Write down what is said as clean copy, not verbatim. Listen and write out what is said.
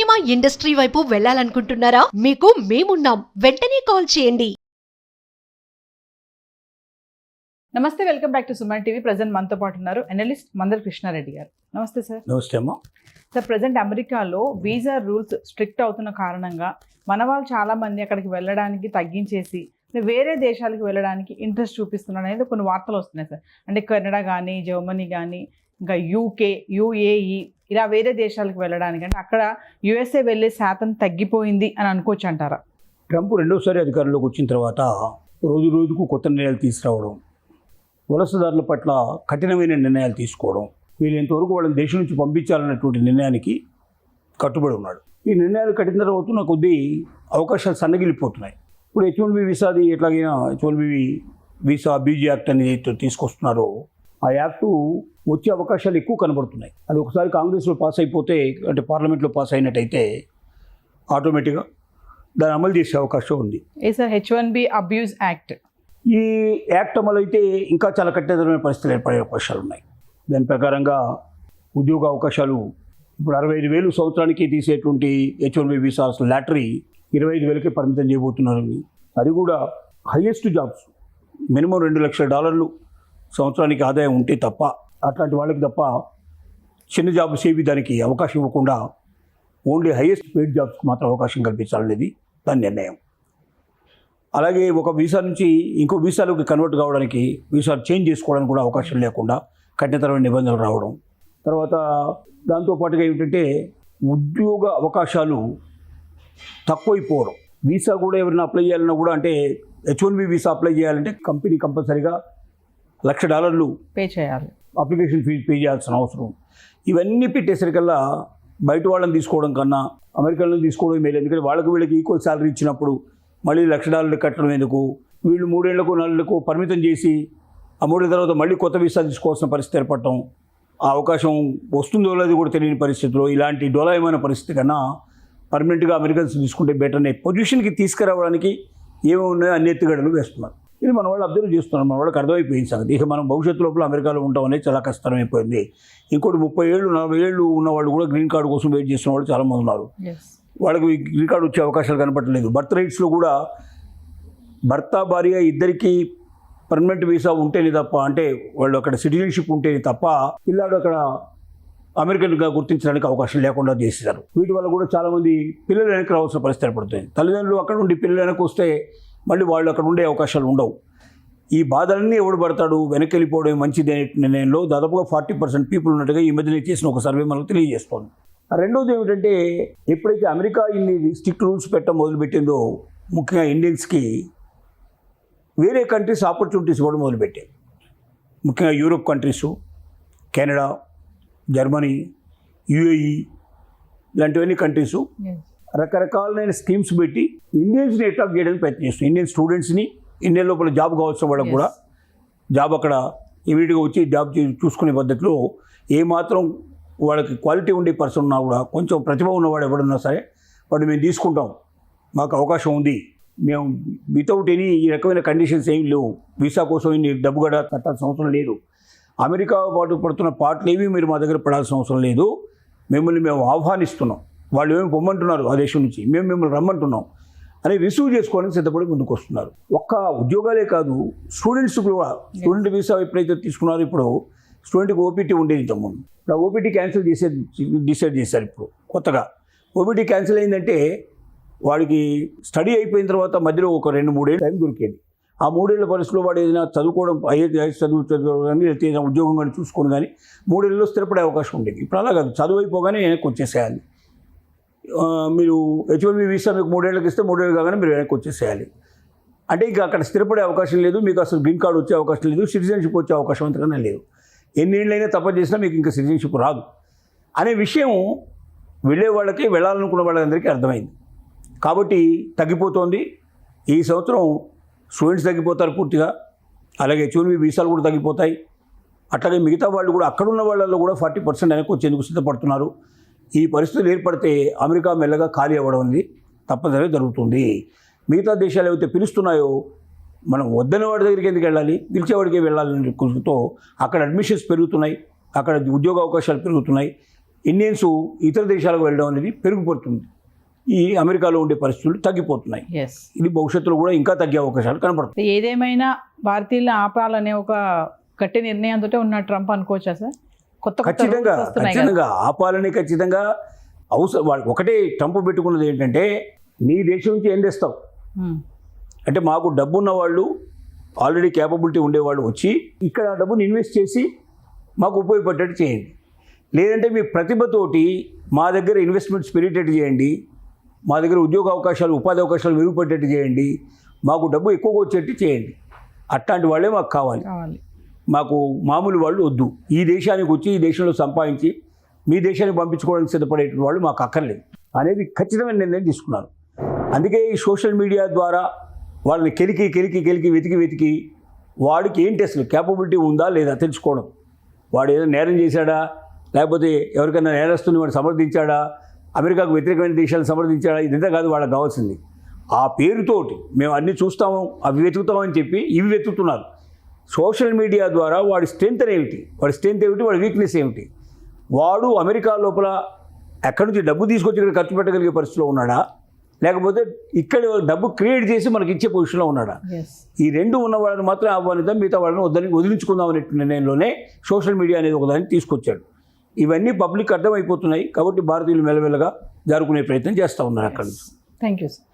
Cinema industry వైపు వెళ్ళాలనుకుంటున్నారా? మీకు మేమున్నాం. వెంటనే కాల్ చేయండి. నమస్తే, welcome back to Suman TV. Present మనతో పాటు ఉన్నారు అనలిస్ట్ మందల కృష్ణారెడ్డి గారు. నమస్తే సార్. నమస్తే అమ్మా. సార్, ప్రజెంట్ అమెరికాలో వీసా రూల్స్ స్ట్రిక్ట్ అవుతున్న కారణంగా మన వాళ్ళు చాలా మంది అక్కడికి వెళ్ళడానికి తగ్గించేసి వేరే దేశాలకు వెళ్ళడానికి ఇంట్రెస్ట్ చూపిస్తున్నారు అనేది కొన్ని వార్తలు వస్తున్నాయి సార్. అంటే కెనడా కానీ, జర్మనీ కానీ, ఇంకా యూకే, యూఏఈ ఇలా వేరే దేశాలకు వెళ్ళడానికి, అంటే అక్కడ యుఎస్ఏ వెళ్ళే శాతం తగ్గిపోయింది అని అనుకోవచ్చు అంటారా? ట్రంప్ రెండోసారి అధికారంలోకి వచ్చిన తర్వాత రోజు రోజుకు కొత్త నిర్ణయాలు తీసుకురావడం, వలసదారుల పట్ల కఠినమైన నిర్ణయాలు తీసుకోవడం, వీళ్ళంతవరకు వాళ్ళని దేశం నుంచి పంపించాలన్నటువంటి నిర్ణయానికి కట్టుబడి ఉన్నాడు. ఈ నిర్ణయాలు కఠినతరం అవుతున్న కొద్దీ అవకాశాలు సన్నగిలిపోతున్నాయి. ఇప్పుడు H-1B వీసాది ఎట్లాగైనా H-1B వీసా బీజీ యాక్ట్ అనేది తీసుకొస్తున్నారో ఆ యాక్టు వచ్చే అవకాశాలు ఎక్కువ కనబడుతున్నాయి. అది ఒకసారి కాంగ్రెస్లో పాస్ అయిపోతే, అంటే పార్లమెంట్లో పాస్ అయినట్టయితే ఆటోమేటిక్గా దాన్ని అమలు చేసే అవకాశం ఉంది. ఏ సార్, H-1B అబ్యూజ్ యాక్ట్. ఈ యాక్ట్ అమలు అయితే ఇంకా చాలా కఠినతరమైన పరిస్థితులు ఏర్పడే అవకాశాలు ఉన్నాయి. దాని ప్రకారంగా ఉద్యోగ అవకాశాలు ఇప్పుడు 65,000 సంవత్సరానికి తీసేటువంటి H-1B వీసాస్ లాటరీ 25,000కే పరిమితం చేయబోతున్నారని, అది కూడా హైయెస్ట్ జాబ్స్ మినిమం $2 లక్షల సంవత్సరానికి ఆదాయం ఉంటే తప్ప, అట్లాంటి వాళ్ళకి తప్ప చిన్న జాబ్స్ ఏవి దానికి అవకాశం ఇవ్వకుండా ఓన్లీ హైయెస్ట్ పెయిడ్ జాబ్స్కి మాత్రం అవకాశం కల్పించాలనేది దాని నిర్ణయం. అలాగే ఒక వీసా నుంచి ఇంకో వీసాలోకి కన్వర్ట్ కావడానికి, వీసా చేంజ్ చేసుకోవడానికి కూడా అవకాశం లేకుండా కఠినతరమైన నిబంధనలు రావడం. తర్వాత దాంతోపాటుగా ఏమిటంటే ఉద్యోగ అవకాశాలు తక్కువైపోవడం. వీసా కూడా ఎవరైనా అప్లై చేయాలన్నా కూడా, అంటే H-1B వీసా అప్లై చేయాలంటే కంపెనీ కంపల్సరీగా $1 లక్ష పే చేయాలి, అప్లికేషన్ ఫీజు పే చేయాల్సిన అవసరం. ఇవన్నీ పెట్టేసరికల్లా బయట వాళ్ళని తీసుకోవడం కన్నా అమెరికన్లను తీసుకోవడం మేలు. ఎందుకంటే వాళ్ళకి వీళ్ళకి ఈక్వల్ శాలరీ ఇచ్చినప్పుడు మళ్ళీ $1 లక్ష కట్టడం ఎందుకు? వీళ్ళు 3 ఏళ్లకు 4 ఏళ్లకు పరిమితం చేసి ఆ 3 ఏళ్ల తర్వాత మళ్ళీ కొత్త వీసా తీసుకోవాల్సిన పరిస్థితి ఏర్పడటం, ఆ అవకాశం వస్తుందో లేదో కూడా తెలియని పరిస్థితిలో, ఇలాంటి డోలాయమైన పరిస్థితి కన్నా పర్మనెంట్గా అమెరికన్స్ తీసుకుంటే బెటర్ అనే పొజిషన్కి తీసుకురావడానికి ఏమేమి ఉన్నాయో అన్ని ఎత్తుగడలు వేస్తున్నారు. ఇది మన వాళ్ళు అబ్జర్వ్ చేస్తున్నారు, మన వాళ్ళకి అర్థమైపోయింది సంగతి. ఇక మనం భవిష్యత్తు లోపల అమెరికాలో ఉంటాం అనేది చాలా కష్టమైపోయింది. ఇంకోటి 30 ఏళ్ళు 40 ఏళ్ళు ఉన్న వాళ్ళు కూడా గ్రీన్ కార్డు కోసం వెయిట్ చేస్తున్న వాళ్ళు చాలామంది ఉన్నారు. వాళ్ళకి గ్రీన్ కార్డు వచ్చే అవకాశాలు కనపడలేదు. బర్త్ రైట్స్లో కూడా భర్త భార్య ఇద్దరికీ పర్మనెంట్ వీసా ఉంటేనే తప్ప, అంటే వాళ్ళు అక్కడ సిటిజన్షిప్ ఉంటేనే తప్ప పిల్లాడు అక్కడ అమెరికన్గా గుర్తించడానికి అవకాశం లేకుండా చేసేశారు. వీటి వల్ల కూడా చాలామంది పిల్లలు వెనక్కి రావాల్సిన పరిస్థితి ఏర్పడుతుంది. తల్లిదండ్రులు అక్కడ ఉండి పిల్లలు వెనక్కి వస్తే మళ్ళీ వాళ్ళు అక్కడ ఉండే అవకాశాలు ఉండవు. ఈ బాధలన్నీ ఎవడు పడతాడు? వెనక్కి వెళ్ళిపోవడం మంచిది అనే నిర్ణయంలో దాదాపుగా 40% పీపుల్ ఉన్నట్టుగా ఈ మధ్యన చేసిన ఒక సర్వే మనకు తెలియజేస్తోంది. రెండోది ఏమిటంటే, ఎప్పుడైతే అమెరికా ఇన్ని స్ట్రిక్ట్ రూల్స్ పెట్టడం మొదలుపెట్టిందో, ముఖ్యంగా ఇండియన్స్కి వేరే కంట్రీస్ ఆపర్చునిటీస్ కూడా మొదలుపెట్టాయి. ముఖ్యంగా Europe countries, Canada, Germany, UAE ఇలాంటివన్నీ కంట్రీసు రకరకాలైన స్కీమ్స్ పెట్టి ఇండియన్స్ని అట్రాక్ట్ చేయడానికి ప్రయత్నం చేస్తుంది. ఇండియన్ స్టూడెంట్స్ని, ఇండియన్ లోపల జాబ్ కావాల్సిన వాళ్ళకు కూడా జాబ్ అక్కడ ఇమీడియట్గా వచ్చి జాబ్ చూసుకునే పద్ధతిలో ఏమాత్రం వాళ్ళకి క్వాలిటీ ఉండే పర్సన్ ఉన్నా కూడా, కొంచెం ప్రతిభ ఉన్నవాడు ఎవడున్నా సరే వాడు మేము తీసుకుంటాం, మాకు అవకాశం ఉంది, మేము వితౌట్ ఎనీ ఈ రకమైన కండిషన్స్ ఏమి లేవు, వీసా కోసం ఇన్ని డబ్బు కూడా కట్టాల్సిన అవసరం లేదు, అమెరికా పాటు పడుతున్న పాటలు ఏవి మీరు మా దగ్గర పడాల్సిన అవసరం లేదు, మిమ్మల్ని మేము ఆహ్వానిస్తున్నాం, వాళ్ళు ఏమి పొమ్మంటున్నారు ఆ దేశం నుంచి, మేము మిమ్మల్ని రమ్మంటున్నాం అని రిసీవ్ చేసుకోవడానికి సిద్ధపడి ముందుకు వస్తున్నారు. ఒక్క ఉద్యోగాలే కాదు, స్టూడెంట్స్ కూడా స్టూడెంట్ వీసా ఎప్పుడైతే తీసుకున్నారో, ఇప్పుడు స్టూడెంట్కి ఓపీటీ ఉండేది ఇంతకుముందు, ఇప్పుడు ఓపీటీ క్యాన్సిల్ డిసైడ్ చేశారు. ఇప్పుడు కొత్తగా ఓపీటీ క్యాన్సిల్ అయిందంటే వాడికి స్టడీ అయిపోయిన తర్వాత మధ్యలో ఒక 2-3 ఏళ్ళు టైం దొరికేది. ఆ 3 ఏళ్ల పరిస్థితిలో వాడు ఏదైనా చదువుకోవడం, చదువు కానీ ఏదైనా ఉద్యోగం కానీ చూసుకొని కానీ 3 ఏళ్ళలో స్థిరపడే అవకాశం ఉండేది. ఇప్పుడు అలా కాదు, చదువు అయిపోగానే వెనక్కి వచ్చేసేయాలి. మీరు H-1B వీసా మీకు 3 ఏళ్ళకి ఇస్తే 3 ఏళ్ళు కాగానే మీరు వెనక్కి వచ్చేసేయాలి. అంటే ఇక అక్కడ స్థిరపడే అవకాశం లేదు, మీకు అసలు గ్రీన్ కార్డు వచ్చే అవకాశం లేదు, సిటిజన్షిప్ వచ్చే అవకాశం అంతకన్నా లేదు. ఎన్నేళ్ళైనా తప్ప చేసినా మీకు ఇంకా సిటిజన్షిప్ రాదు అనే విషయం వెళ్ళే వాళ్ళకి, వెళ్ళాలనుకున్న వాళ్ళందరికీ అర్థమైంది. కాబట్టి తగ్గిపోతుంది. ఈ సంవత్సరం స్టూడెంట్స్ తగ్గిపోతారు పూర్తిగా, అలాగే H-1B వీసాలు కూడా తగ్గిపోతాయి. అట్లాగే మిగతా వాళ్ళు కూడా అక్కడున్న వాళ్ళల్లో కూడా 40% వెనక్కి వచ్చేందుకు సిద్ధపడుతున్నారు. ఈ పరిస్థితులు ఏర్పడితే అమెరికా మెల్లగా ఖాళీ అవ్వడం అనేది తప్పనిసరిగా జరుగుతుంది. మిగతా దేశాలు ఏవైతే పిలుస్తున్నాయో మనం వద్దనే వాడి దగ్గరికి ఎందుకు వెళ్ళాలి, పిలిచేవాడికి వెళ్ళాలని కుదురుతో అక్కడ అడ్మిషన్స్ పెరుగుతున్నాయి, అక్కడ ఉద్యోగ అవకాశాలు పెరుగుతున్నాయి. ఇండియన్స్ ఇతర దేశాలకు వెళ్ళడం అనేది పెరిగిపోతుంది. ఈ అమెరికాలో ఉండే పరిస్థితులు తగ్గిపోతున్నాయి. ఎస్. ఇది భవిష్యత్తులో కూడా ఇంకా తగ్గే అవకాశాలు కనపడుతుంది. ఏదేమైనా భారతీయులను ఆపాలనే ఒక గట్టి నిర్ణయంతో ఉన్న ట్రంప్ అనుకోవచ్చా సార్? కొత్త కొత్త ఖచ్చితంగా rules వస్తున్నాయి కదా. ఖచ్చితంగా ఆపాలని ఖచ్చితంగా అవసరం. వాళ్ళకి ఒకటే ట్రంప్ పెట్టుకున్నది ఏంటంటే నీ దేశం నుంచి ఏం తెస్తావు అంటే మాకు డబ్బు ఉన్న వాళ్ళు ఆల్రెడీ క్యాపబిలిటీ ఉండేవాళ్ళు వచ్చి ఇక్కడ ఆ డబ్బుని ఇన్వెస్ట్ చేసి మాకు ఉపయోగపడేట్టు చేయండి, లేదంటే మీ ప్రతిభతోటి మా దగ్గర ఇన్వెస్ట్మెంట్స్ పెరిగేటట్టు చేయండి, మా దగ్గర ఉద్యోగ అవకాశాలు ఉపాధి అవకాశాలు మెరుగుపడేట్టు చేయండి, మాకు డబ్బు ఎక్కువగా వచ్చేట్టు చేయండి. అట్లాంటి వాళ్ళే మాకు కావాలి. మాకు మామూలు వాళ్ళు వద్దు. ఈ దేశానికి వచ్చి ఈ దేశంలో సంపాదించి మీ దేశానికి పంపించుకోవడానికి సిద్ధపడేటువంటి వాళ్ళు మాకు అక్కర్లేదు అనేది ఖచ్చితమైన నిర్ణయం తీసుకున్నారు. అందుకే ఈ సోషల్ మీడియా ద్వారా వాళ్ళని కెలికి వెతికి వాడికి ఏంటి అసలు క్యాపబిలిటీ ఉందా లేదా తెలుసుకోవడం, వాడు ఏదో నేరం చేశాడా, లేకపోతే ఎవరికైనా నేరస్తుని వాడు సమర్థించాడా, అమెరికాకు వ్యతిరేకమైన దేశాలను సమర్థించాడా, ఇదంతా కాదు వాళ్ళకి కావాల్సింది. ఆ పేరుతోటి మేము అన్నీ చూస్తాము అవి వెతుకుతామని చెప్పి ఇవి వెతుకుతున్నారు. సోషల్ మీడియా ద్వారా వాడి స్ట్రెంత్ ఏమిటి, వాడి వీక్నెస్ ఏమిటి, వాడు అమెరికా లోపల ఎక్కడి నుంచి డబ్బు తీసుకొచ్చి ఇక్కడ ఖర్చు పెట్టగలిగే పరిస్థితిలో ఉన్నాడా, లేకపోతే ఇక్కడ డబ్బు క్రియేట్ చేసి మనకి ఇచ్చే పొజిషన్లో ఉన్నాడా. ఈ రెండు ఉన్న వాళ్ళని మాత్రం ఆహ్వానిద్దాం, మిగతా వాళ్ళని వదిలించుకుందాం అనే నిర్ణయంలోనే సోషల్ మీడియా అనేది ఒకదాన్ని తీసుకొచ్చాడు. ఇవన్నీ పబ్లిక్ అర్థమైపోతున్నాయి కాబట్టి భారతీయులు మెల్లమెల్లగా జరుపుకునే ప్రయత్నం చేస్తూ ఉన్నారు అక్కడి నుంచి. Thank you sir.